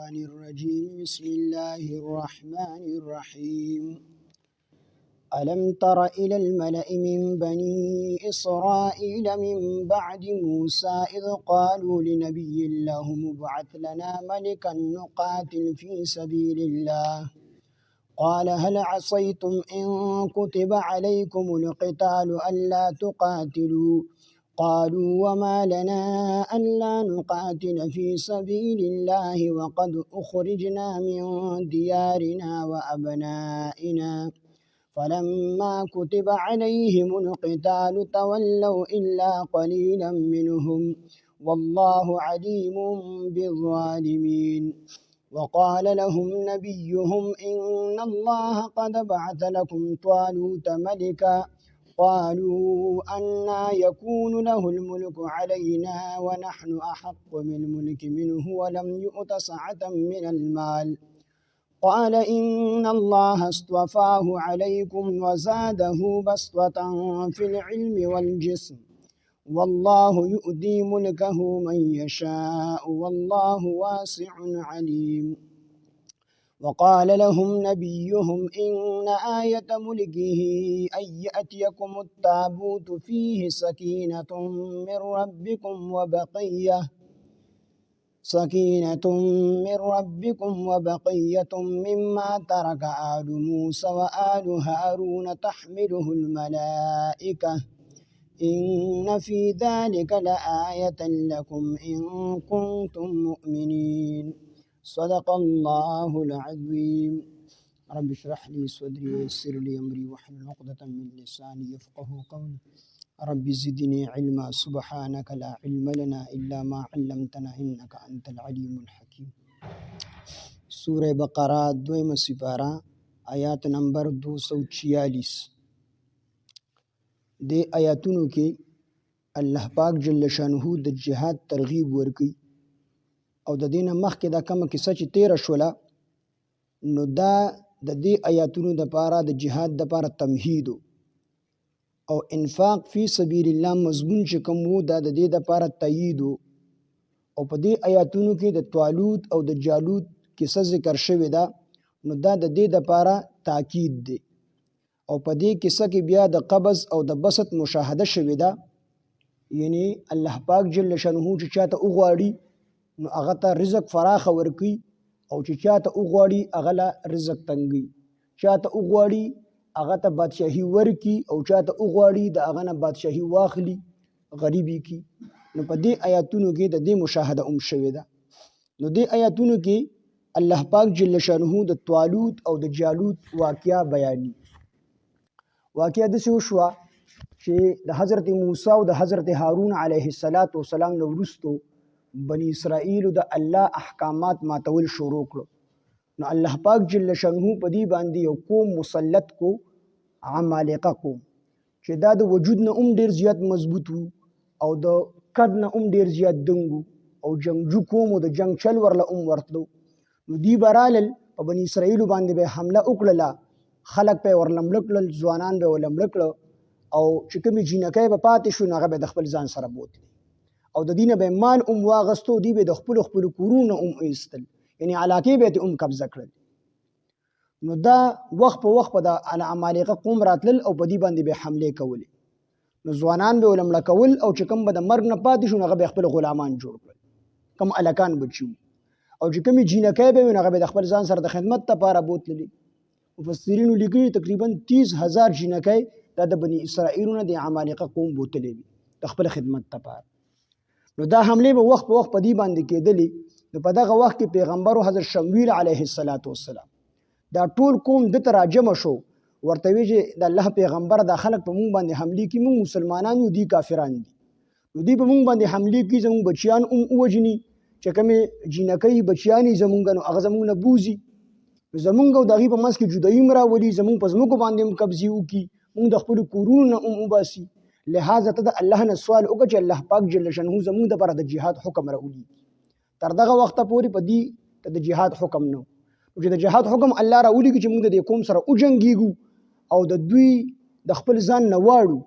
الشيطان الرجيم بسم الله الرحمن الرحيم ألم تر إلى الملأ من بني إسرائيل من بعد موسى إذ قالوا لنبي لهم ابعث لنا ملكا نقاتل في سبيل الله قال هل عصيتم إن كتب عليكم القتال ألا تقاتلوا قالوا وما لنا ألا نقاتل في سبيل الله وقد أخرجنا من ديارنا وأبنائنا فلما كتب عليهم القتال تولوا إلا قليلا منهم والله عليم بالظالمين وقال لهم نبيهم إن الله قد بعث لكم طالوت ملكا قالوا أنى يكون له الملك علينا ونحن أحق بالملك منه ولم يؤت سعة من المال قال إن الله اصطفاه عليكم وزاده بسطة في العلم والجسم والله يؤتي ملكه من يشاء والله واسع عليم وقال لهم نبيهم إن آية ملكه أن يأتيكم التابوت فيه سكينة من ربكم وبقية مما ترك آل موسى وآل هارون تحمله الملائكة إن في ذلك لآية لكم إن كنتم مؤمنين صدق الله العظيم رب اشرح لي صدري ويسر لي أمري واحلل عقدة من لساني يفقه قولي رب زدني علما سبحانك لا علم لنا إلا ما علمتنا إنك أنت العليم الحكيم سورة بقرہ دویم سپارہ آیات نمبر 246 دے آیاتونو کې الله پاک جل شانه د جهاد ترغیب ورکي او د دینه مخکې دا کومه کیسه چې تیره شوله نو دا د دې آیاتونو دپاره د جهاد دپاره تمهید او انفاق فی سبیل الله مضمون چې کوم و دا د دې دپاره تایید او په دې آیاتونو کې د طالوت او د جالوت کیسه ذکر شوې ده نو دا د دې دپاره تاکید دی او په دې کیسه کې بیا د قبض او د بسط مشاهده شوې ده یعنی الله پاک جل شانه چې چاته وغواړي نو هغه ته رزق فراخه ورکوي او چې چاته وغواړي هغه له رزق تنګي چاته وغواړي هغه ته بادشاهي ورکي او چاته وغواړي د هغه نه بادشاهي واخلي غریبي کی نو په دې آیاتونو کې د دې مشاهده شوې ده نو دې آیاتونو کې الله پاک جل شانه د طالوت او د جالوت واقعیا بیاني واقعیا داسې وشوه چې د حضرت موسی او د حضرت هارون علیه السلام نه وروستو بني اسرائیل د الله احکامات ماتول شروع کړو نو الله پاک جل شانه په دې باندې یو قوم مسلط کو عمالقه قوم چې دا د وجود نه ډیر زیات مضبوط وو او د قد نه ډیر زیات دنګو او جنگجو قوم او د جنگ چل ورله ورتلو نو دی برالل په بني اسرائیل باندې به حمله وکړه خلق په ورلمړ کړل ځوانان به ولمړ کړل او چې کومې جینکۍ به پاتې شو هغه به د خپل ځان سره بوتلی او د دینه به مال واغستو دی به د خپل کورونه ایستل یعنی علاقې به ته قبضه کړل نو دا وخت په وخت په د عمالقه قوم راتلل او په دې باندې به حمله کولې نو ځوانان به ولمړ کول او چې کوم به د مرګ نه پاتې شو هغه به خپل غلامان جوړ کړل کوم الکان بچو او چې کومې جینکۍ به هغه به د خپل ځان سره د خدمت لپاره بوتللې مفسرینو لیکلي تقریبا 30,000 جینکۍ دا د بني اسرائیل نه د عمالقه قوم بوتلې وي د خپل خدمت لپاره نو دا حمله به وخت په وخت په دې باندې کېدلې نو په دغه وخت کې پیغمبر حضرت شمویل علیه السلام دا ټول قوم دته راجمع شو ورته وی چې د الله پیغمبر د خلک په مونږ باندې حمله کوي مونږ مسلمانان یو دي کافران دي نو دوی په مونږ باندې حمله کوي زموږ بچیان ووجني چې کومې جینکۍ بچیانې زمونږ نو هغه زمونږ نه بوزي زمونږ او د هغې په منځ کې جدایي هم راولي زمونږ په ځمکو باندې هم قبضې وکړي مونږ د خپلو کورونو نه هم وباسي لہذا ته د الله نه سوال وکړه چې الله پاک جل شانه زمونږ دپاره د جهاد حکم راولي تر دغه وخته پورې په دې د جهاد حکم نه چې د جهاد حکم الله راولي چې موږ د دې قوم سره وجنګېږو او د دوی د خپل ځان نه واړو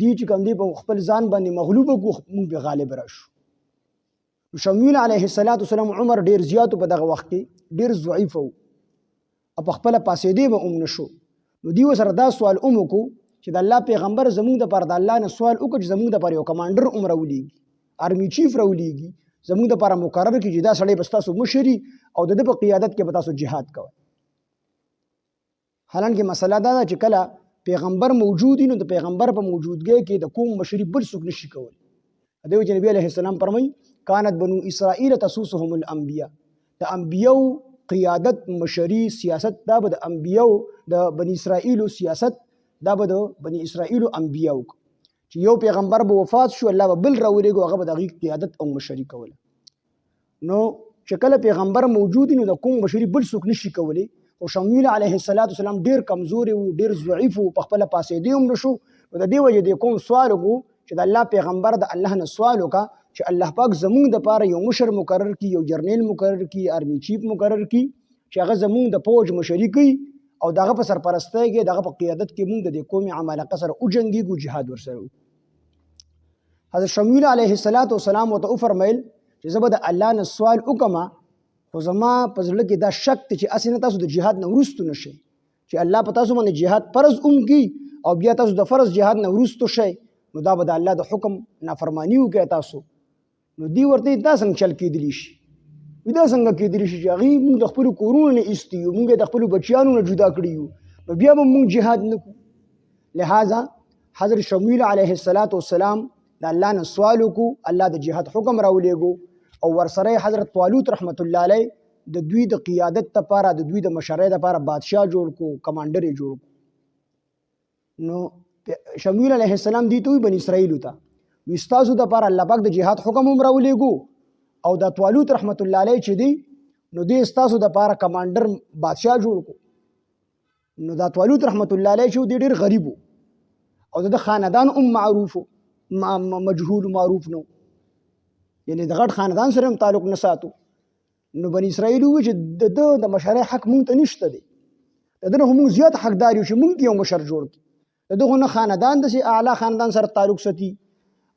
دی چې کوم دی په خپل ځان باندې مغلوب کو موږ به غالب راشو شمویل علیه السلام عمر ډیر زیاتو په دغه وخت کې ډیر ضعیف وو او په خپل پاسېدې به نشو. نو دیو سره دا سوال وکړو چې د الله پیغمبر زموږ دپاره د الله نه سوال وکړو چې زموږ دپاره یو کمانډر راولېږي، آرمي چیف راولېږي، زموږ دپاره مقرر کړي چې دا سړی به ستاسو مشري او د ده په قیادت کې به تاسو جهاد کوئ. حالانکه مسله دا ده چې کله پیغمبر موجود وي نو د پیغمبر په موجودګۍ کې د کوم مشري بل څوک نشي کولی. دی وجه نبی علیه السلام فرمایي کانت بنو اسرائیل تسوسهم الانبیاء، د انبیاو قیادت مشري سیاست دا به د انبیاو د بنی اسرائیلو سیاست دا به د بنی اسرائیلو انبیاو چې یو پیغمبر به وفات شو الله به بل راولېږو هغه به د هغې قیادت او مشري کوله. نو چې کله پیغمبر موجود نو د کوم مشري بل څوک نشي کولی. او شمویل علیه السلام ډیر کمزوري وو، ډیر ضعیف وو، په خپله پاسېدی هم نشو. نو د دې وجې د کوم سوال وکړو چې د الله پیغمبر د الله نه سوال وکړه چې الله پاک زموږ دپاره یو مشر مقرر کړي، یو جرنیل مقرر کړي، آرمي چیف مقرر کړي چې هغه زموږ د فوج مشري کوي او د هغه په سرپرستۍ کې د هغه په قیادت کې موږ د دې قومي عمالقه سره وجنګېږو، جهاد ورسره وکړو. حضرت شمویل علیه السلام ورته وفرمیل چې زه به د الله نه سوال وکړم خو زما په زړه کې دا شک دی چې هسې نه تاسو د جهاد نه وروستو نشئ، چې الله په تاسو باندې جهاد فرض هم کړي او بیا تاسو د فرض جهاد نه وروستو شئ نو دا به د الله د حکم نافرماني وکړئ تاسو. نو دی ورته دا څنګه چل کېدلی شي؟ دا څنګه کېدلی شي چې هغې موږ د خپلو کورونو نه ایستي یو، موږ یې د خپلو بچیانو نه جدا کړي یو، نو بیا به موږ جهاد نه کړو. لہذا حضرت شمویل علیه السلام د الله نه سوال وکړو، الله د جهاد حکم راولېږو او ورسره حضرت طالوت رحمت الله علیه د دوی د قیادت لپاره د دوی د مشرۍ لپاره بادشاه جوړ کړو، کمانډر یې جوړ کړو. نو شمویل علیه السلام دې ته وایي بني اسرائیلو ته وایي ستاسو دپاره الله پاک د جهاد حکم هم راولېږو او دا طالوت رحمت الله علیه چې دی نو دې ستاسو دپاره کمانډر بادشاه جوړ کړو. نو دا طالوت رحمت الله علیه چې دی ډېر غریب و او د خاندان هم معروف و، مجهول معروف نو، یعنی د غټ خاندان سره هم تعلق نه ساتو. نو بني اسرائیل وویل چې د ده د مشرۍ حق مونږ ته نشته دی، د ده نه خو مونږ زیات حقدار یو چې مونږ یو مشر جوړ کړي. د ده خو نه خاندان داسې اعلی خاندان سره تعلق ساتي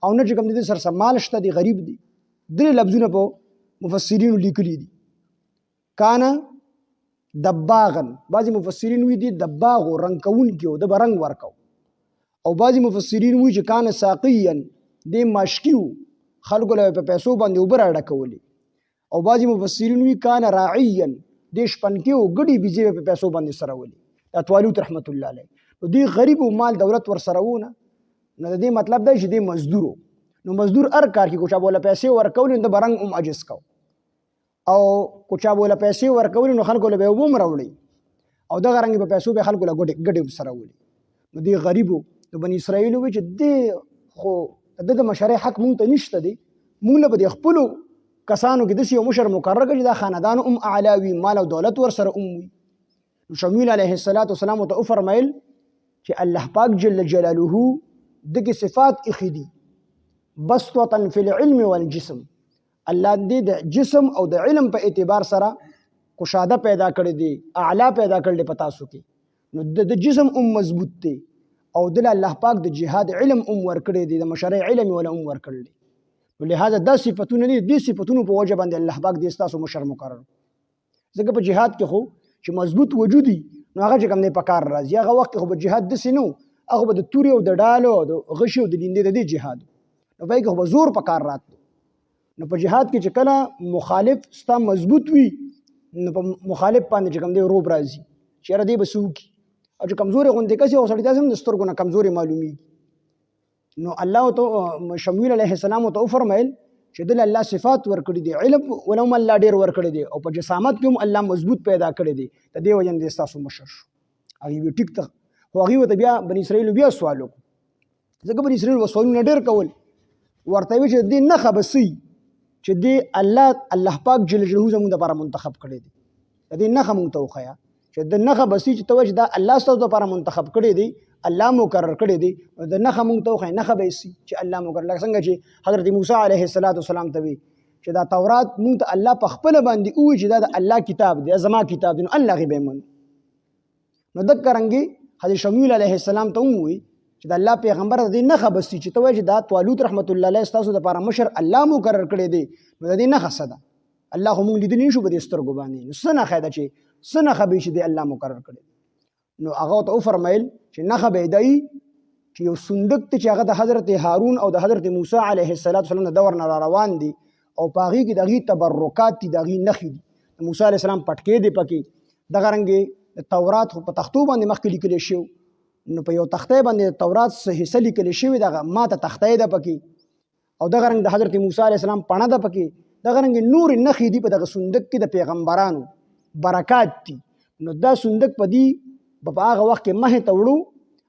او نه چې کوم د دې سره مال شته دی، غریب دی. درې لفظونه په مفسرینو لیکلي دي. کانه دباغن، بعضې مفسرین وایي دی دباغ و، رنګ کوونکي و، ده به رنګ ورکو. او بعضې مفسرین وایي چې کانه ساقیا، دی ماشکي و، خلکو له په پیسو باندې اوبه راډکولې. او بعضې مفسرین وایي کانه راعیا، دی شپنکي و، ګډې بیزې په پیسو باندې سره ولي. دا طالوت رحمت الله علیه. نو دی غریب و، مال دولت ورسره و نه، نو د دې مطلب دی چې دی مزدور و. نو مزدور هر کار کې کو چا بوله پیسې ورکولې نو د به رنګ هم عجز کو، او کو چا بوله پیسې ورکولې نو خلکو له به اوبه هم راوړئ او دغه رنګ په پیسو به خلکو له ګډې سره ولي. نو دی غریب و. د بني اسرائیلو وایي چې دی خو د د مشرۍ حق مونږ ته نشته دی، مونږ له به د خپلو کسانو کې داسې یو مشر مقرر کړي چې دا خاندان هم اعلی وي، مال او دولت ورسره هم وي. نو شمویل علیه السلام ورته وفرمیل چې الله پاک جل جلاله دغې صفات ایښي دي بسطة فی العلم والجسم، الله دې د جسم او د علم په اعتبار سره کشاده پیدا کړی دی، اعلی پیدا کړی دی په تاسو کې. نو د جسم هم مضبوط دی او دل الله پاک د جهاد علم هم ورکړی دی، د مشرۍ علم ولا هم ورکړی دی. لہذا دا صفتونه دي، دې صفتونو په وجه باندې الله پاک دې ستاسو مشر مقرر. ځکه په جهاد کې خو چې مضبوط وجودي نو هغه چې کوم دی په کار راځي. هغه وخت کې خو په جهاد داسې نه و، هغه به د تورې او د ډالو او د غشي او د لیندې د دې جهاد نو په هغې کې خو به زور په کار راتلو. نو په جهاد کې چې کله مخالف ستا مضبوط وي نو په مخالف باندې چې کوم دی روب راځي چې یاره دی به څه وکړي، او چې کمزورې غوندې کس او سړي داسې هم د سترګو نه کمزورې معلومیږي. نو الله ته شمویل علیه السلام ته وفرمیل چې دل الله صفات ورکړي دي، علم ولا هم الله ډېر ورکړی دی او په جسامت کې هم الله مضبوط پیدا کړی دی. د دې وجه نه دی ستاسو مشر شو. هغې وایي ټیک ته، خو هغې ورته بیا بني اسرائیلو بیا سوال وکړو، ځکه بني اسرائیل به سوالونه ډېر کول. ورته وایي چې دې نښه به څه وي چې دې الله پاک جل جلاله زموږ دپاره منتخب کړی دی. د دې نښه موږ ته وښیه چې د نښه به څه چې ته وایې چې دا الله ستاسو دپاره منتخب کړی دی، الله مقرر کړی دی. د نښه موږ ته وښیه، نښه به یې څه چې الله مقرر، لکه څنګه چې حضرت موسی علیه السلام ته وایي چې دا تورات موږ ته الله په خپله باندې ووایي چې دا د الله کتاب دی، زما کتاب دی، نو الله هغې به یې منو. نو دقه رنګې حضرت شمویل علیه السلام ته هم ووایي چې د الله پیغمبر د دې نښه بس چې ته وایې چې دا طالوت رحمت الله علیه ستاسو دپاره مشر الله مقرر کړی دی، نو د دې نښه څه ده؟ الله خو مونږ لیدلی نشو په دې سترګو باندې، نو څه نښه ده چې څه نښه به چې دی الله مقرر کړی؟ نو هغه ورته وفرمیل چې نښه به یې دا وي چې یو صندوق دی چې هغه د حضرت هارون او د حضرت موسی علیه السلام د دور نه را روان دي، او په هغې کې د هغې تبرکات دي، د هغې نښې دي. د موسی علیه السلام پټکې دی پکې، دغه رنګې د تورات خو په تختو باندې مخکې لیکلی شوی، نو په یو تختی باندې د تورات څه حصه لیکلی شوې دغه ماته تختی ده پکې، او دغه رنګ د حضرت موسی علیه السلام پڼه ده پکې، دغه رنګې نورې نښې دي په دغه صندوق کې د پیغمبرانو برکات دي. نو دا صندوق په دې په هغه وخت کې مخې ته وړو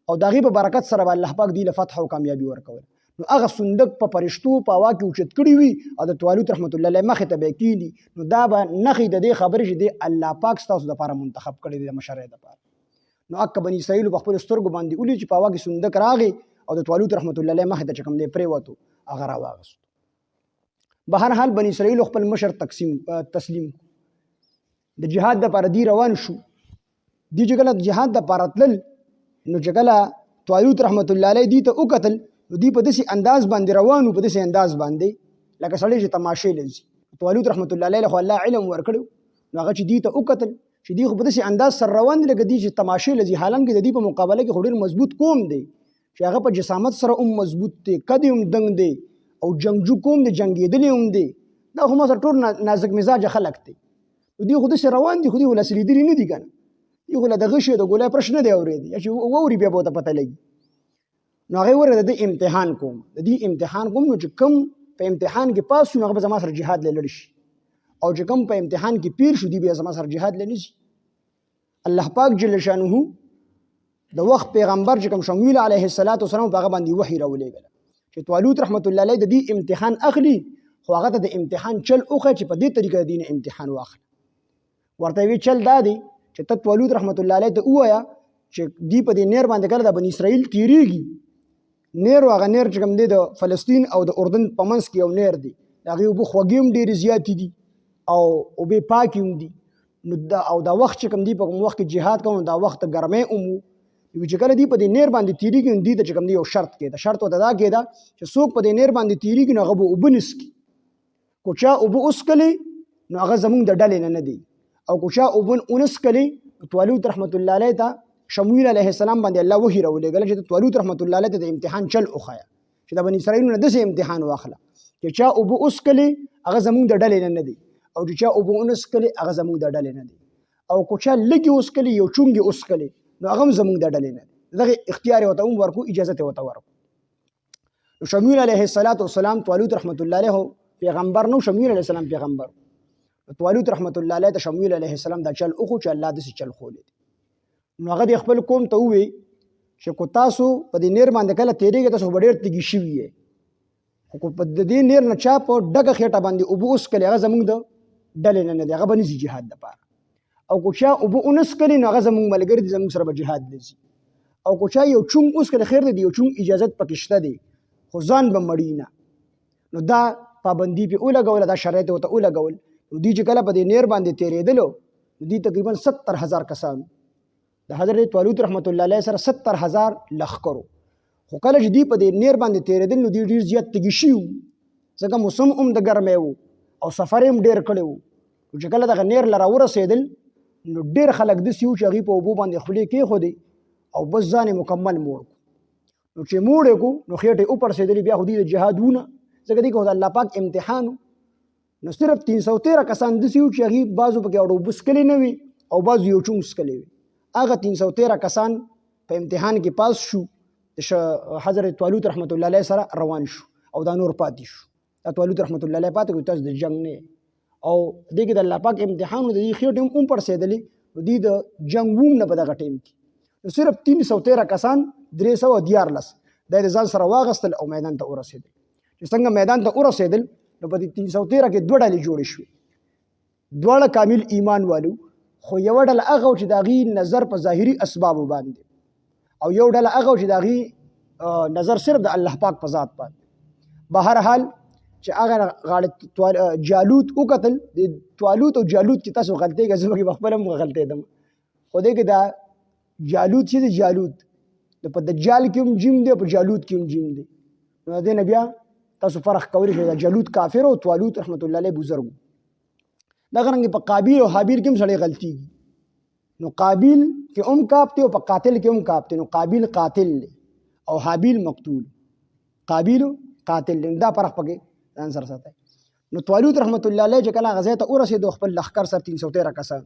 او د هغې په برکت سره به الله پاک دې له فتح او کامیابي ورکول. نو هغه صندوق په فرشتو په هوا کې اوچت کړي وي او د طالوت رحمت الله علیه مخې ته به یې کښېني، نو دا به نښې د دې خبرې چې دی الله پاک ستاسو دپاره منتخب کړی دی د مشرۍ دپاره. نو اکه بني اسرائیلو په خپلو سترګو باندې ولید چې په هوا کې صندوق راغی او د طالوت رحمت الله علیه مخې ته چې کوم دی پرېوتو هغه راواغستو. بهرحال بني اسرائیلو خپل مشر تسلیم د جهاد دپاره دی روان شو. دی چې کله جهاد دپاره تلل نو چې کله طالوت رحمت الله علیه دی ته وکتل نو دی په داسې انداز باندې روان و، په داسې انداز باندې لکه سړی چې تماشې له ځي. طالوت رحمت الله علیه خو الله علم ورکړی، نو هغه چې دی ته وکتل چې دی خو په داسې انداز سره روان دی لکه دی چې تماشې له ځي، حالانکې د دې په مقابله کې خو ډېر مضبوط قوم دی چې هغه په جسامت سره هم مضبوط دی، قد هم دنګ دی او جنګجو قوم دی، جنګېدلی هم دی، دا خو ما سره ټول نازک مزاجه خلک دی. نو دی خو داسې روان دي، خو دی خو لاس لیدلي نه دي که نه، دی خو له د غشي د ګولۍ پرش نه دی اورېدی، یا چې واوري بیا به ورته پته لګي. نو هغې وویل د دې امتحان کوم، د دې امتحان کوم، نو چې کوم په امتحان کې پاس شو نو هغه به زما سره جهاد له لړ شي، او چې کوم په امتحان کې پیر شو دی بیا زما سره جهاد له نه شي. الله پاک جل شانه د وخت پیغمبر چې کوم شمویل علیه السلام په هغه باندې وحی راولېږله چې طالوت رحمت الله علیه د دې امتحان اخلي، خو هغه ته د امتحان چل وښیه چې په دې طریقه د دې نه امتحان واخله. ورته وی چل دا دی چې ته طالوت رحمت الله علیه ته ووایه چې دی په دې نیر باندې کله د بني اسرائیل تیریږي، نیر هغه نیر چې کوم دی د فلسطین او د اردن په منځ کې یو نیر دی، د هغې اوبه خوږې هم ډېرې زیاتې دي او اوبې پاکې هم دي. نو او دا وخت چې کوم دی په کوم وخت کې جهاد کوو دا وخت ګرمۍ هم و، چې کله دی په دې نیر باندې تیریږي نو دی ته چې کوم دی یو شرط کېده، شرط ورته دا کېده چې څوک په دې نیر باندې تیریږي نو هغه به اوبه نه څښي، که چا اوبه وڅښلې نو هغه زمونږ د ډلې نه دی، او که چا اوبه ونه څښلې طالوت رحمت الله علیه ته شمویل علیه السلام باندې الله وحی راولېږله چې طالوت رحمت الله علیه ته د امتحان چل وښیه چې د بني اسرائیلو نه داسې امتحان واخله چې چا اوبه وڅښلې هغه زمونږ د ډلې نه دی، او چې چا اوبه ونه څښلې هغه زمونږ د ډلې نه دی، او که چا لږې وڅښلې یو چونګې وڅښلې نو هغه هم زمونږ د ډلې نه دی. دغه اختیار ورته هم ورکړو، اجازت یې ورته ورکړو. نو شمویل علیه السلام طالوت رحمت الله علیه پیغمبر نو، شمویل علیه السلام پیغمبر. طالوت رحمت الله علیه ته شمویل علیه السلام دا چل وښو چې الله داسې چل ښولی دی. نو هغه د خپل قوم ته ووی چې که تاسو په دې نیر باندې کله تېرېږئ تاسو به ډېر تږي شوي یې، خو که په د دې نیر نه چا په ډکه خېټه باندې اوبه وڅښلې هغه زموږ د ډلې نه دی، هغه به نه ځي جهاد دپاره، او که چا اوبه ونه څښلې نو هغه زموږ ملګري دي، زموږ سره به جهاد نه ځي، او که چا یو چونګ وڅښلې خیر دی، یو چونګ اجازت پکې شته دی، خو ځان به مړي نه. نو دا پابندي پې ولګوله، دا شرایط یې ورته ولګول. نو دوی چې کله په دې نیر باندې تېرېدلو نو دوی تقریبا 70,000 کسانو، د حضرت طالوت رحمت الله علیه سره 70,000 لښکرو، خو کله چې دوی په دې نیر باندې تېرېدل نو دوی ډېر زیات تږي شوي وو، ځکه موسم هم د ګرمۍ و او سفر یې هم ډېر کړی و. نو چې کله دغه نیر له راورسېدل نو ډېر خلک داسې وو چې هغوی په اوبو باندې خولې کېښودې او بس ځان یې مکمل موړ کړو. نو چې موړ یې کړو نو خېټې وپړسېدلې، بیا خو دوی د جهاد وونه، ځکه دوی خو د الله پاک امتحان و. نو صرف 313 کسان داسې وو چې هغوی بعضو پکې اوبه څښلې نه وي او بعضو یو چونګ څښلی وي. هغه 313 کسان په امتحان کې پاس شو، د حضرت طالوت رحمت الله علیه سره روان شو، او دا نور پاتې شو. دا طالوت رحمت الله علیه پاتې کړو، تاسو د جنګ نه، او دې کې د الله پاک امتحان و، د دې خېټې هم پړسېدلې، نو دوی د جنګ ووم نه په دغه ټیم کې. نو صرف 313 کسان 314 دا یې د ځان سره واغستل او میدان ته ورسېدل. چې څنګه میدان ته ورسېدل نو په دې 313 کې 2 ډلې جوړې شوې، دواړه کامل ایمان والو، خو یوه ډله هغه و چې د هغې نظر په ظاهري اسبابو باندې، او یو ډله هغه و چې د هغې نظر صرف د الله پاک په ذات باندې. بهرحال چې هغه جالوت وکتل، د طالوت او جالوت چې تاسو غلطېږئ، زه پکې پخپله هم غلطېدم، خو دې کې دا جالوت چې دی، جالوت د په دجال کې هم جیم دی، په جالوت کې هم جیم دی. نو د دې نه بیا تاسو فرق کولی شئ، جالوت کافر او طالوت رحمت الله علیه بزرګ. دغه رنګ په قابیل او حابیل کې هم سړی غلطیږي. نو قابیل کې هم کاپ دی او په قاتل کې هم کاپ دی. نو قابیل قاتل دی او حابیل مقتول. قابیل قاتل دی، دا فرق پکې ځان سره ساتئ. نو طالوت رحمت الله علیه چې کله هغه ځای ته ورسېدو خپل لښکر سره 313 کسان،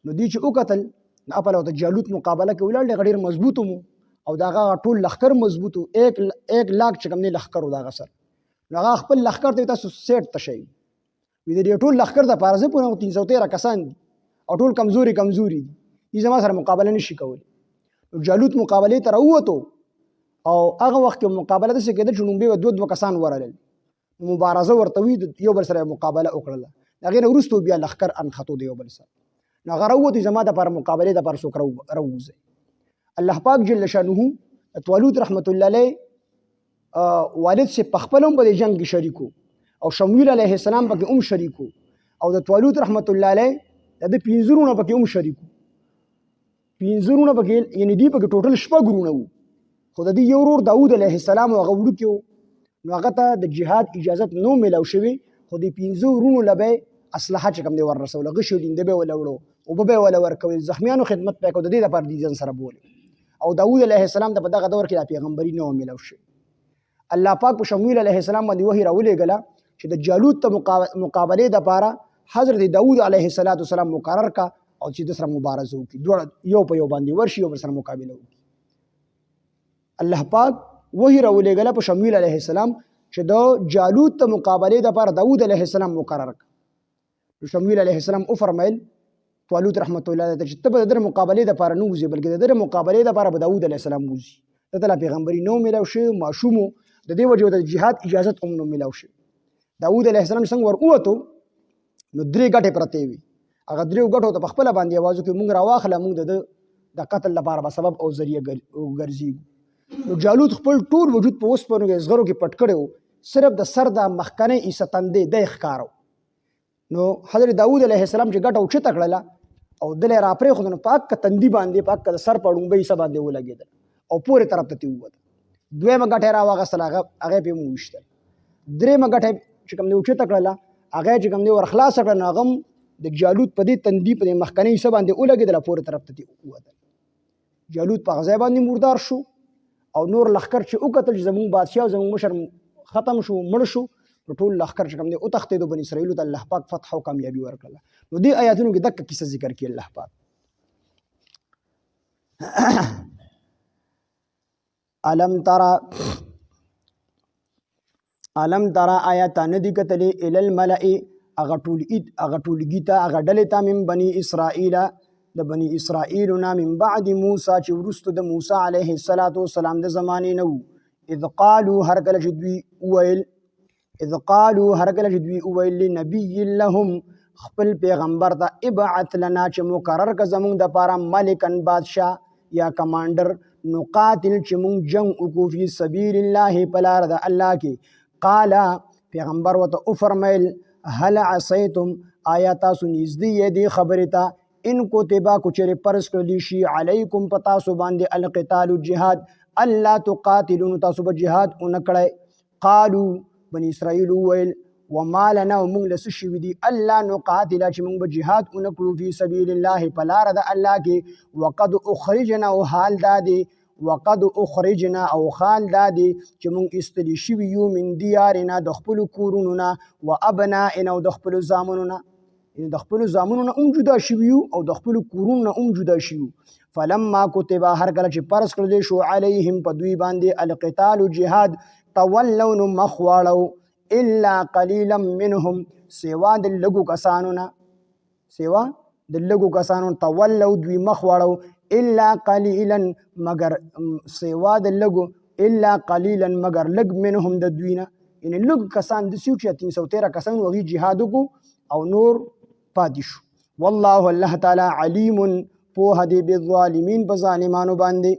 نو دوی چې وکتل نو اپل او د جالوت مقابله کې ولاړ، ډېر مضبوط مو او دا هغه ټول لښکر مضبوط و، 1 لاک چې کوم دی لښکر و د هغه سره. نو هغه خپل لښکر ته تاسو سیټ ته شئ، وي د دې ټول لښکر دپاره زه پوهېږم 313 کسان دي او ټول کمزوري دي، دي زما سره مقابله نشي کولی. نو جالوت مقابلې ته راووتو او هغه وخت کې مقابله داسې کېده چې لومړی به 2 کسان ورغلل، مبارزه ورته وي، یو بل سره مقابله وکړله. د هغې نه وروسته بیا لښکر انخطو د یو بل سره. نو هغه راووتو زما دپاره مقابلې دپاره څوک راووځئ. الله پاک جل شانه طالوت رحمت الله علیه والد سے په خپل هم په دې جنګ کې شریک او شمویل علیه السلام پکې هم شریک او د طالوت رحمت الله علیه د 5 وروڼه پکې هم شریک. 5 وروڼه پکې یعنی دی پکې ټوټل 6 وروڼه وو، خو د دې یو ورور داود علیه السلام هغه وړوکی و، نو هغه ته د جهاد اجازت نو میلاو شوې، خو د 5 وروڼو له به اسلحه چې کوم دی ورسوله، غشي او ډینده به یې وله وړو، اوبه به یې وله ورکولې، زخمیانو خدمت به یې کاوه، د دې لپاره دې ځان سره بولې. او داود علیه السلام ته په دغه دور کې د پیغمبري نه میلاو شوې. الله پاک په شمویل علیه السلام باندې وحی راولېږله چې د جالوت ته مقابلې دپاره حضرت داود علیه السلام مقرر کا او چې د سره مبارزه وکړي، دواړه یو په یو باندې ورشي، یو بل سره مقابله وکړي. الله پاک وحی راولېږله په شمویل علیه السلام چې د جالوت ته مقابلې دپاره داود علیه السلام مقرر کا. شمویل علیه السلام وفرمیل طالوت رحمت الله علیه چې ته به د ده مقابلې دپاره نه وځې، بلکې د ده مقابلې دپاره به داود علیه السلام وځي. ده ته لا پیغمبري نه میلاو شوی، ماشوم و، د دې وجې د جهاد اجازت هم نه میلاو شوی. داود علیه السلام څنګه ور ووتو نو 3 ګټې پرتې وي، هغه 3 ګټو ته په خپله باندې آواز وکړي موږ راواخله، موږ د قتل لپاره به سبب او ذریعه ګرځېږو. نو جالوت خپل ټول وجود په اوسپنو کې زغرو کې پټ کړی و، صرف د سر د مخکنی حصه تندې دی ښکاره. نو حضرت داود علیه السلام چې ګټه اوچته کړله او دل یې راپرېښوده، نو په هکه تندي باندې په هکه د سر په ړومبۍ حصه باندې ولګېدل او پورې طرف ته ووته. 2مه ګټه یې راواخیستله، هغه یې پرې وویشتل. 3مه ګټه چې کوم دی اوچته کړله، هغه چې کوم دی ور خلاصه کړه، نو هغه هم د جالوت په دې تندي په دې مخکنۍ حصه باندې ولګېدله، پورې طرف ته ووتل. جالوت په هغه ځای باندې مردار شو او نور لښکر چې وکتل چې زموږ بادشاه او زموږ مشر ختم شو، مړ شو، نو ټول لښکر چې کوم دی وتښتېدو، بني اسرائیلو ته الله پاک فتح او کامیابي ورکړله. نو دې آیاتونو کې دقه کیسه ذکر کړي الله پاک. علم ترى آیات نه دي کتلې الی الملأ هغه ټولګي ته، هغه ډلې ته، من بني اسرائیل د بني اسرائیلو نه، من بعد موسی چې وروسته د موسی علیه السلام د زمانې نه وو، اذ قالوا هر کله چې دوی وویل لنبي لهم خپل پیغمبر ته ابعث لنا چې مقرر که زمونږ دپاره ملکن بادشاه یا کمانډر، نقاتل چې مونږ جنګ وکړو فی سبیل الله په لاره د الله کې. قال پیغمبر ورته وفرمیل هل عصیتم آیا تاسو نږدې یې دې خبرې ته ان کتبا کو چېرې فرض کړلی شي علیکم په تاسو باندې القتال جهاد الله تقاتلون تاسو به جهاد ونه کړی. قالو بني اسرائیل وویل وما لنا ومونږ له څه شوي دي الله نقاتله چې مونږ به جهاد ونه کړو فی سبیل الله په لاره د الله کې، وقد اخرجنا او حال دا دی، وقد اخرجنا او حال دا دی چې مونږ ایستلی شوي یو من دیارنا د خپلو کورونو نه، و ابنائنا او د خپلو زامنو نه، یعنې د خپلو زامنو نه هم جدا شوي یو او د خپلو کورونو نه هم جدا شوي. فلما کتبه هر کله چې فرض کړلی شو علیهم په دوی باندې القتال جهاد، تولوا نو مخ واړو الا قلیلا منهم سوا د لږو کسانو، تولوا دوی مخ واړو الا قلیلا مگر سوا د لږو، الا قلیلا مگر لږ منهم د دوی نه، یعنې لږ کسان داسې وو چې 313 کسان وو هغوی جهاد وکړو او نور پاتې شو. والله الله تعالی علیم پوهه دی بالظالمین په ظالمانو باندې.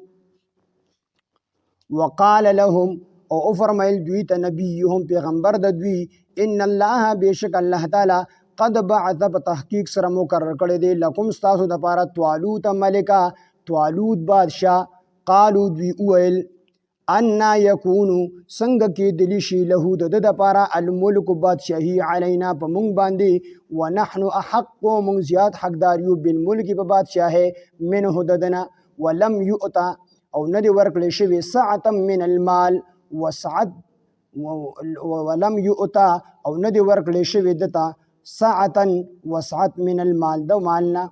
وقال لهم او افرمایل دوی ته نبیهم پیغمبر د دوی ان الله بیشک الله تعالی قد بعث په تحقیق سره مقرر کړی دی لکم ستاسو دپاره طالوت ملکا طالوت بادشاه، قالو دوی اویل انا یکونو څنګه کې دلی شي له د پاره الملک بادشاہي علینا په مونږ باندې ونحن احق مونږ زیات حقدار یو بالملک په بادشاہي منه ددنا ولم یؤتا او ندی ورکړل شوی ساعه من المال وسعت ولم یؤتا او ندی ورکړل شوی دتا ساعه وسعت من المال دو مالنا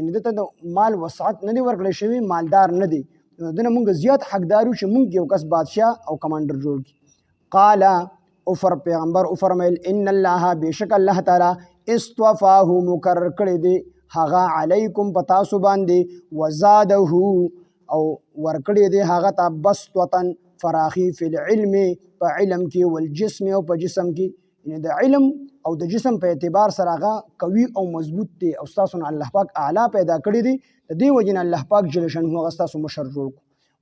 ان دته مال وسعت ندی ورکړل شوی مالدار ندی دنه مونږ زیات حقدارو چې مونږ یو کس بادشاہ او کمانډر جوړ کی قال پیغمبر او فرمایل ان الله بیشک الله تعالی استوفاه مقرر کړی دی هغه علیکم پتا سو باندې وزاده او ورکړی دی هغه ته بسطتن فراخی فی العلم په علم کې والجسم او په جسم کې یعنی د علم او د جسم په اعتبار سره هغه قوي او مضبوط دی او تاسو الله پاک اعلی پیدا کړی دی د دې وجه نه الله پاک جل شانه هغه تاسو مشر جوړ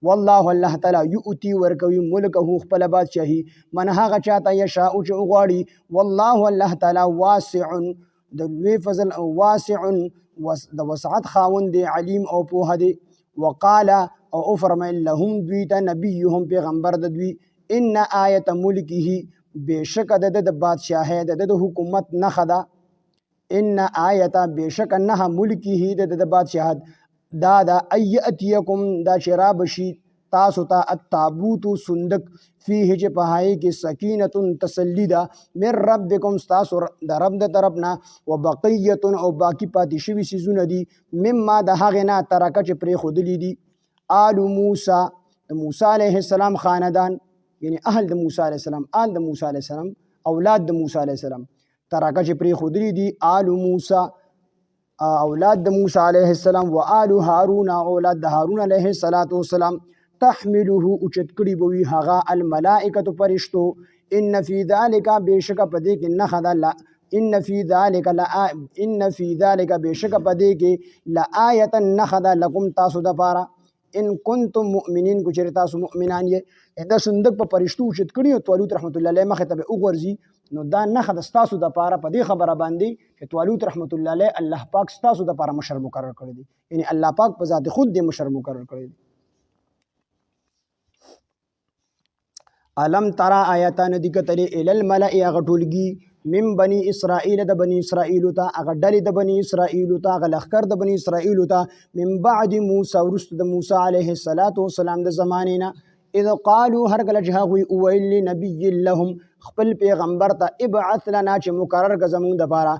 والله الله تعالی یؤتی ورکوي ملکه خپل بادشاہي من هغه چاته یشاء چې غواړي والله الله تعالی واسع د لوی فضل او واسع د وسعت خاوند دی علیم او پوه دی وقال او فرمایل لهم دوی ته نبیهم پیغمبر د دوی ان آیت ملکه بیشک د بادشاہي د حکومت نه خدا ان آیت بیشک نه ملکه د بادشاہت دا ایاتیکم دا شراب شي تاسو ته التابوت صندوق فيه چې پهای کې سکینه تسلی ده من ربکم تاسو د رب د طرفنا وبقیه او باقی پاتې شوی سيزونه دي مما د هغه نه ترکه چې پرې خودلی دي آل موسی علیه السلام خاندان یعنی اهل د موسی علیه السلام آل د موسی علیه السلام اولاد د موسی علیه السلام ترکه چې پرې خودلی دي آل موسی اولاد د موسی علیه السلام و آل هارون اولاد د هارون علیه السلام تحمله اوچت کړي بوي هغه الملائکه فرشتو ان فی ذلک بیشک پدې کې نه خدا لا ان فی ذلک بیشک پدې کې لآیه نخدا لکم تاسو د پاره ان کنتم مؤمنین کو چیرې تاسو مؤمنان یې دا صندوق په فرشتو اوچت کړي او طالوت رحمت الله علیه مخه ته وګورځي نو دا نه خد ستاسو د پاره په دې خبره باندې چې طالوت رحمت الله علیه الله پاک ستاسو د پاره مشر مقرر کړی دی یعنی الله پاک په ذات خود دې مشر مقرر کړی دی علم ترى آیاتان دی کتلی ال الملأ غټولګي من بني اسرائیل د بني اسرائیل ته هغه ډلې د بني اسرائیل ته هغه لخر د بني اسرائیل ته من بعد موسی ورست د موسی علیه السلام د زمانینا اذ قالوا هر کله چې هغوی اویل لنبي لهم خپل پیغمبر ته ابعث لنا چې مقرر که زمونږ دپاره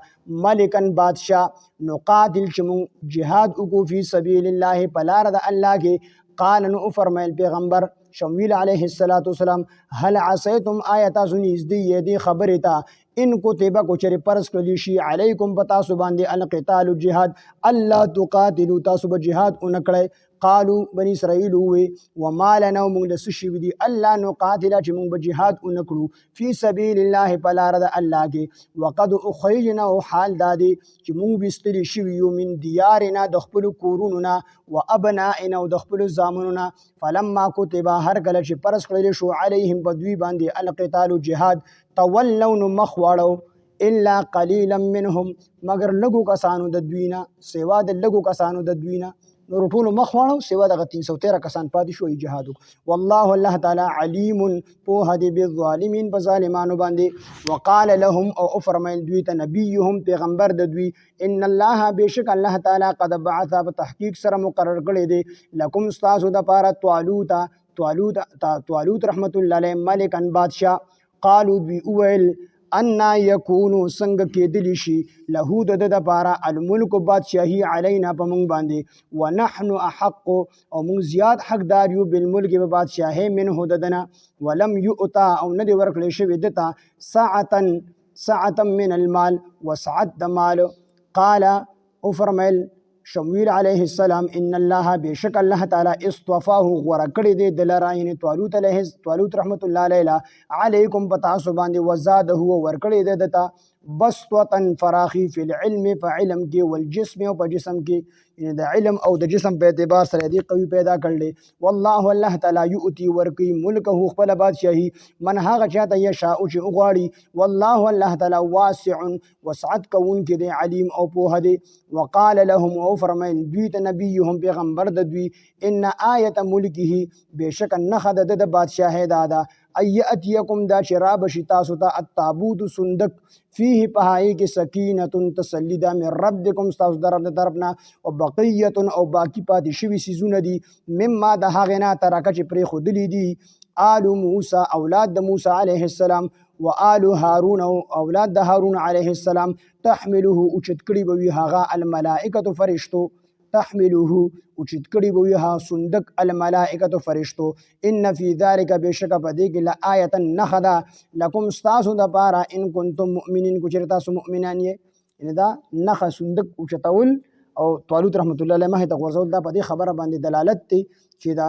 ملکن بادشاه نقاتل چې مونږ جهاد وکړو فی سبیل الله په لاره د الله کې قال نو فرمایل پیغمبر شمویل علیه السلام هل عصیتم آیتا سنیزدی یدی خبری تا ان کتبه کو چری پرس کلی شي علیکم پتاسو باندې القتال الجهاد الله تقاتلوا تاسو به جهاد اونکړی قالوا بني اسرائيل وما لنا موږ د سشي ودي الله نقاتل چې موږ به جهاد اونکړو فی سبیل الله پلار د الله کې وقد اخرجنا حال دادي چې موږ بستری شوی یو من دیارنا د خپل کورونو و ابنائنا او د خپل زامنونو فلما كتب هر کله چې پرس کړل شو علیهم بدوی باندې القتال جهاد تولوا مخواړو الا قليلا منهم مگر لګو کسانو د دوینا سیوا د لګو کسانو د دوینا نور ټول مخواړو سیوا د 313 کسان پاتې شو جهاد والله الله تعالی علیم په هدی بالظالمین بظالمانو باندې وقال لهم او فرمایل دوی ته نبیهم پیغمبر د دوی ان الله بیشک الله تعالی قد بعث بتحقیق سره مقرر کړی دی لکم استاسو د پاره طالوت رحمت الله علیه ملکن بادشاہ قالوا دوی اویل ان یکونو څنګه کېدلی شي له د پاره الملک بادشاہي علینا په مونږ باندې ونحن احق او مونږ زیات حقدار یو بالملک به بادشاہي منه ددنا ولم یؤتا او ندی ورکړل شوی دتا ساعه من المال وسعت د مال قال او فرمایل شمویل علیه السلام ان الله بیشک الله تعالی اصطفاه ورکړی دی دلرا یعنی طالوت رحمت الله علیه علیکم پتاسو باندې وزاده ورکړی دی دتا بسطة فراخي فی العلم فعلم کې والجسم او په جسم کې، یعنی د علم او د جسم په اعتبار سره دې قوي پیدا کړل. والله الله تعالی یؤتی ورکی ملکه خپل بادشاہي من هغه چاته یشاء چې وغواړي. والله الله تعالی واسع وسعت کون کې دی علیم او پوهه دی. وقال لهم او فرمایل دوی ته نبیهم پیغمبر د دوی ان آیت ملکه بشک نخد د بادشاہي دادا ایاتیکم دا چې را بشي تاسو ته التابوت صندوق فيه پهای کې سکینه تسلی ده من ربکم تاسو در رب طرفنا او بقیه او باقی پاتې شوي سيزونه دي مما د هغه نه ترکه چې پرې خودلی دي آل موسی اولاد د موسی علیه السلام و آل هارون او اولاد د هارون علیه السلام تحمله اوچت کړي به وي هغه الملائکه فرشتو تحمله اوچت کړي به وي هغه صندوق الملائکه فرشتو ان فی ذلک بشک پدې کې لآیه نخدا لکم استاسو د پاره ان کنتم مؤمنین کو چرتا سو مؤمنان یې ان دا نخ صندوق اوچتول او طالوت رحمت الله علیه مه ته ورزول دا په دې خبره باندې دلالت دی چې دا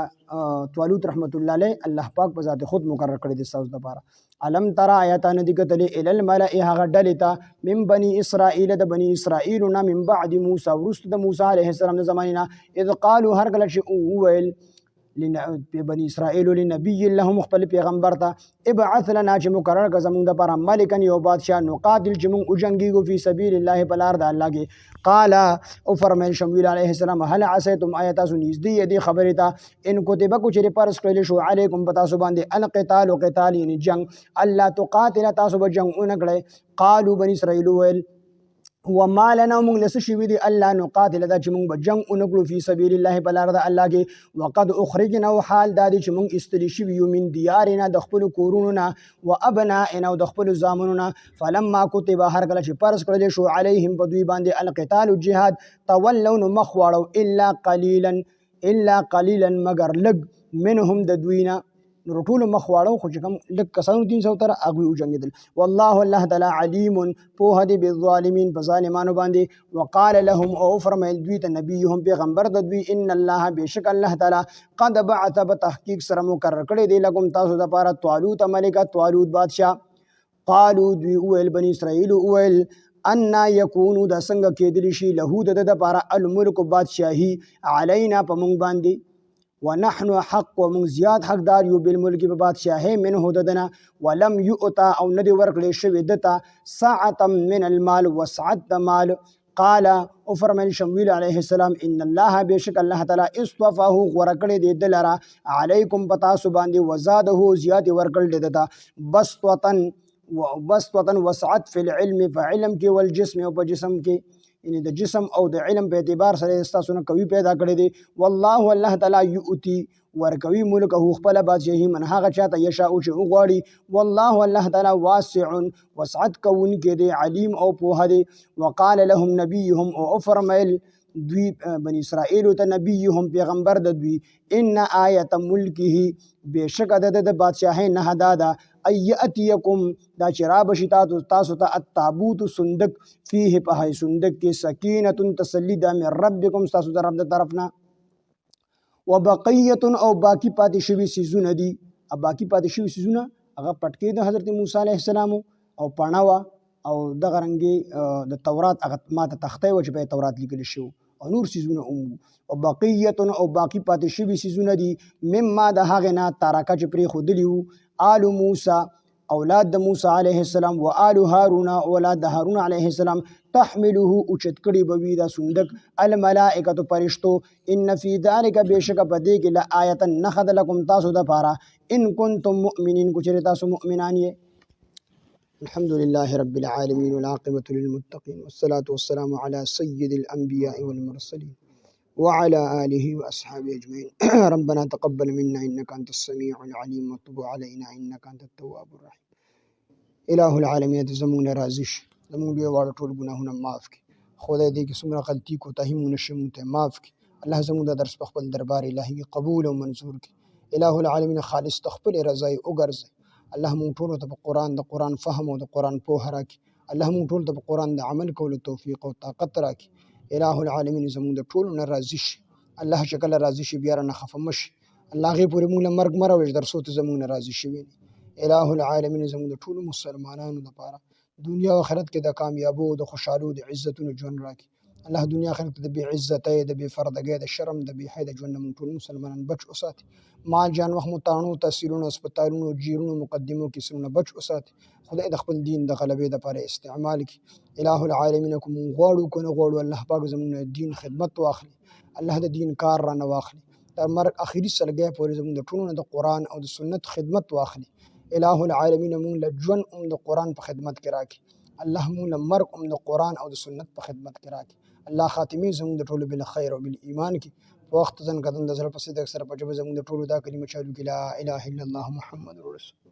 طالوت رحمت الله علیه الله پاک په ذات خود مقرر کړی د استاسو د پاره. علم ترى آیاتان دی کتلی ال الملأ هغه ډلې ته من بني اسرائیل د بني اسرائیل نه من بعد موسی ورست د موسی علیه السلام د زمانه اذ قالوا هر کله چې وویل بني اسرائیل لنبي لهم خپل پیغمبر ته ابعث لنا چې مقرر که زمونږ دپاره ملکن یو بادشاه نقاتل چې مونږ وجنګېږو فی سبیل الله په لار د الله کې. قال او فرمیل شمویل علیه السلام هل عصیتم آیا تاسو نږدې یې دې خبرې ته ان کتبه کو چېرې فرض کړلی شو علیکم په تاسو باندې القتال قتال یعنې جنګ الله تقاتل تاسو به جنګ ونه کړئ. قالوا بني اسرائیل وویل وما لنا مونږ لس شوي دي الله نقاتل دا چې مونږ به جنګ ونکړو فی سبیل الله په لار د الله کې وقد اخرجنا او حال دا دی چې مونږ ایستلی شوي یو من دیارنا د خپلو کورونو نه و ابنائنا او د خپلو زامنو نه فلما کتب هر کله چې فرض کړلی شو علیهم په دوی باندې القتال جهاد تولوا نو مخ واړو الا قلیلا مگر لږ منهم د دوی نه نو ټولو مخ واړو خو چې کوم لږ کسانو 300 تر هغوی وجنګېدل. والله الله تعالی علیم پوهه دی بالظالمین په ظالمانو باندې. وقال لهم او فرمیل دوی ته نبیهم پیغمبر د دوی ان الله بشک الله تعالی قد بعث بتحقیق سره مقرر کړی دی لکم تاسو دپاره طالوت ملکه طالوت بادشاه. قالوا دوی وویل بني اسرائیل وویل انا یکونو دا څنګه کېدلی شي له د ده دپاره الملک بادشاهي علینا په موږ باندې ونحن حق ومن زیاد حقدار یو بالملک په بادشاهي منه ددنه ولم یؤتا او ندی ورکړی شوی دته ساعة من المال وسعت د مال. قال او فرمایل شمویل علیه السلام ان الله بشک الله تعالی اصطفاه غوره کړی دی دلره علیکم په تاسو باندې وزاده زیات ورکړل دی دته بسطة وسعت فی العلم فعلم کې والجسم او په جسم کې یعنی د جسم او د علم په اعتبار سره ستاسو نه قوي پیدا کړی دی. والله الله تعالی یؤتی ورکوي ملکه خپل بادشاهي من هغه چاته یشاء چې وغواړي. والله الله تعالی واسع وسعت کوونکی دی علیم او پوهه دی. وقال لهم نبیهم او فرمیل دوی بني اسرائیل ته نبیهم پیغمبر د دوی ان آیت ملکه بشک د بادشاهي نه دادا ایاتیکم دا چې را بشي تاسو ته التابوت صندوق فيه په هی صندوق کې سکینه تسلی ده من ربکم تاسو د رب د طرفنا وبقیه او باقی پاتې شوي سیزونه دي. باقی پاتې شوي سیزونه هغه پټکې د حضرت موسی علیه السلام او پڼه او دغه رنګې د تورات هغه ماته تختې و چې په تورات لیکل شو او نور سیزونه او بقیه او باقی پاتې شوي سیزونه دي مما د هغې نه تارکه چې پرې ښودلي وو آل موسی اولاد د موسی علیه السلام و آل هارون اولاد د هارون علیه السلام تحمله اوچت کړي به وي دا صندوق الملائکة فرشتو ان فی ذلک بشک په دې کې لآیة نښه ده لکم تاسو دپاره ان کنتم مؤمنین کو چېرې تاسو مؤمنان یې. الحمد لله رب العالمين والعاقبة للمتقين والصلاة والسلام على سيد الأنبياء والمرسلين وعلى آله وأصحابه أجمعين. ربنا تقبل منا إنك أنت السميع العليم وتب علينا إنك أنت التواب الرحيم. إله العالمين زمون رازش زمون بیا واړه ټول ګناهونه معاف کړي. خدای دې کې څومره غلطي کوتاهي مونږ نشي مونږ ته معاف کړي. الله زمون دا درس په خپل دربار الهي قبول او منظور کړي. إله العالمين خالص تخپل رضای وګرځي. الله مونږ ټول ته د قرآن فهم او د قرآن پوهه راکړي. الله مونږ ټول ته په قرآن د عمل کولو توفیق او طاقت راکړي. إله العالمین زموږ د ټولو نه راضي شي. الله چې کله راضي شي بیا رانه خفه مه شي. الله هغې پورې مونږ له مرګ مه راوړي تر څو ته زموږ نه راضي شوي. إله العالمین زموږ د ټولو مسلمانانو لپاره دنیا او آخرت کې د کامیابو د خوشحالو د عزتونو ژوند راکړي. الله دنیا آخرت کې د بې عزتۍ د بې پردګۍ د شرم د بې حیا د ژوند نه موږ ټول مسلمانان بچ وساتي. مال جان وخت مو تاڼو تحصیلونو هسپتالونو جیرونو مقدمو کیسونو نه بچ وساتي. خدای د خپل دین د غلبې دپاره استعمال کړي. اله العالمین که مونږ غواړو که نه غواړو الله پاک زموږ نه دین خدمت واخلي. الله د دین کار رانه واخلي. تر مرګ اخري سلګۍ پورې زموږ د ټولو نه د قرآن او د سنت خدمت واخلي. اله العالمین مونږ له ژوند هم د قرآن په خدمت کې راکړي. الله مونږ له مرګ هم د قرآن او د سنت په خدمت کې راکړي. الله خاتمې زموږ د ټولو بالخیر او بالایمان کې په وخت ځن قدم د زړه په صدق سره په ژبه زموږ د ټولو دا کلمه چالو کې لا اله الا الله محمد رسول